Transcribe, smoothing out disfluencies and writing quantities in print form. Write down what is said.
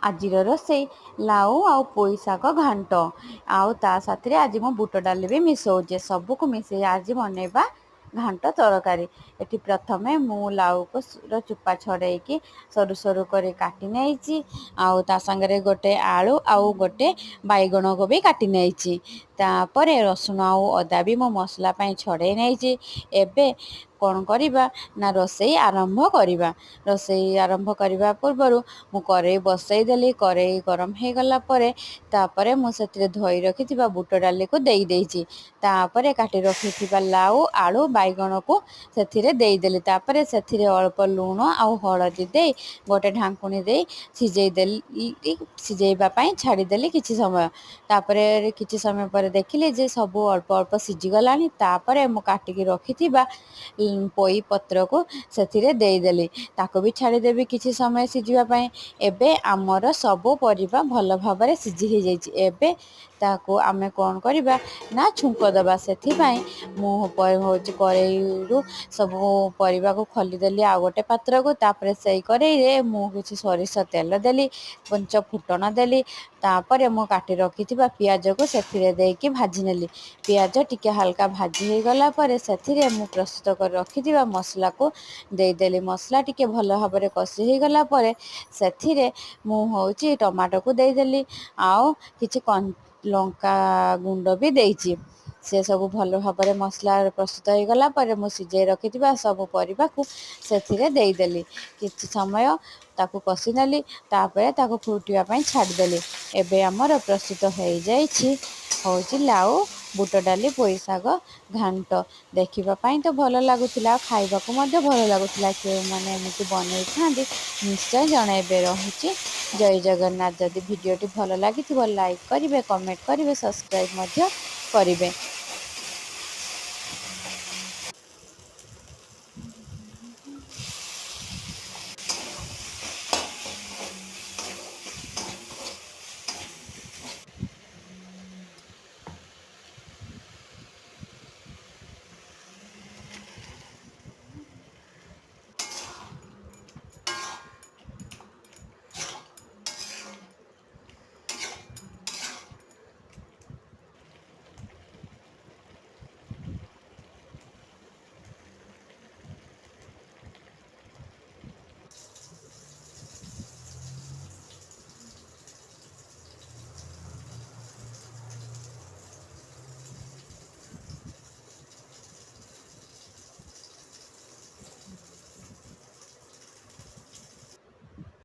ଆଜିର ରୋଷେଇ ଲାଉ ଆଉ ପୋଇ ଶାଗ ଘାଣ୍ଟ ଆଉ ତା ସାଥିରେ ଆଜି ମୁଁ ବୁଟ ଡାଲି ବି ମିଶାଉଛି। ସବୁକୁ ମିଶାଇ ଆଜି ବନେଇବା ଘାଣ୍ଟ ତରକାରୀ। ଏଠି ପ୍ରଥମେ ମୁଁ ଲାଉକୁ ଚୋପା ଛଡ଼େଇକି ସରୁ ସରୁ କରି କାଟି ନେଇଛି। ଆଉ ତା ସାଙ୍ଗରେ ଗୋଟେ ଆଳୁ ଆଉ ଗୋଟେ ବାଇଗଣକୁ ବି କାଟି ନେଇଛି। ତାପରେ ରସୁଣ ଆଉ ଅଦା ବି ମୁଁ ମସଲା ପାଇଁ ଛଡ଼େଇ ନେଇଛି। ଏବେ କ'ଣ କରିବା ନା ରୋଷେଇ ଆରମ୍ଭ କରିବା। ରୋଷେଇ ଆରମ୍ଭ କରିବା ପୂର୍ବରୁ ମୁଁ କରେଇ ବସେଇ ଦେଲି। କରେଇ ଗରମ ହେଇଗଲା ପରେ ତାପରେ ମୁଁ ସେଥିରେ ଧୋଇ ରଖିଥିବା ବୁଟ ଡାଲିକୁ ଦେଇଛି। ତାପରେ କାଟି ରଖିଥିବା ଲାଉ ଆଳୁ ବାଇଗଣକୁ ସେଥିରେ ଦେଇଦେଲି। ତାପରେ ସେଥିରେ ଅଳ୍ପ ଲୁଣ ଆଉ ହଳଦୀ ଦେଇ ଗୋଟେ ଢାଙ୍କୁଣୀ ଦେଇ ସିଝେଇବା ପାଇଁ ଛାଡ଼ିଦେଲି କିଛି ସମୟ। ତାପରେ କିଛି ସମୟ ପରେ ଦେଖିଲି ଯେ ସବୁ ଅଳ୍ପ ଅଳ୍ପ ସିଝିଗଲାଣି। ତାପରେ ମୁଁ କାଟିକି ରଖିଥିବା ପୋଇ ପତ୍ରକୁ ସେଥିରେ ଦେଇଦେଲି। ତାକୁ ବି ଛାଡ଼ିଦେବି କିଛି ସମୟ ସିଝିବା ପାଇଁ। ଏବେ ଆମର ସବୁ ପରିବା ଭଲ ଭାବରେ ସିଝି ହେଇଯାଇଛି। ଏବେ ତାକୁ ଆମେ କ'ଣ କରିବା ନା ଛୁଙ୍କ ଦେବା। ସେଥିପାଇଁ ମୁଁ କରେଇରୁ ସବୁ ପରିବାକୁ ଖୋଲିଦେଲି ଆଉ ଗୋଟେ ପାତ୍ରକୁ। ତାପରେ ସେଇ କରେଇରେ ମୁଁ କିଛି ସୋରିଷ ତେଲ ଦେଲି, ପଞ୍ଚ ଫୁଟଣ ଦେଲି। ତାପରେ ମୁଁ କାଟି ରଖିଥିବା ପିଆଜକୁ ସେଥିରେ ଦେଇକି ଭାଜି ନେଲି। ପିଆଜ ଟିକେ ହାଲକା ଭାଜି ହେଇଗଲା ପରେ ସେଥିରେ ମୁଁ ପ୍ରସ୍ତୁତ କରି ରଖିଥିବା ମସଲାକୁ ଦେଇଦେଲି। ମସଲା ଟିକେ ଭଲ ଭାବରେ କଷି ହେଇଗଲା ପରେ ସେଥିରେ ମୁଁ ଟମାଟୋକୁ ଦେଇଦେଲି ଆଉ କିଛି ଲଙ୍କା ଗୁଣ୍ଡ ବି ଦେଇଛି। ସେ ସବୁ ଭଲ ଭାବରେ ମସଲା ପ୍ରସ୍ତୁତ ହେଇଗଲା ପରେ ମୁଁ ସିଝେଇ ରଖିଥିବା ସବୁ ପରିବାକୁ ସେଥିରେ ଦେଇଦେଲି। କିଛି ସମୟ ତାକୁ କଷି ନେଲି। ତାପରେ ତାକୁ ଫୁଟିବା ପାଇଁ ଛାଡ଼ିଦେଲି। ଏବେ ଆମର ପ୍ରସ୍ତୁତ ହେଇଯାଇଛି ଲାଉ ବୁଟ ଡାଲି ପୋଇ ଶାଗ ଘାଣ୍ଟ। ଦେଖିବା ପାଇଁ ତ ଭଲ ଲାଗୁଥିଲା ଆଉ ଖାଇବାକୁ ମଧ୍ୟ ଭଲ ଲାଗୁଥିଲା। କେଉଁମାନେ ଏମିତି ବନେଇଥାନ୍ତି ନିଶ୍ଚୟ ଜଣାଇବେ। ରହୁଛି ଜୟ ଜଗନ୍ନାଥ। ଯଦି ଭିଡ଼ିଓଟି ଭଲ ଲାଗିଥିବ ଲାଇକ୍ କରିବେ, କମେଣ୍ଟ କରିବେ, ସବସ୍କ୍ରାଇବ୍ ମଧ୍ୟ କରିବେ।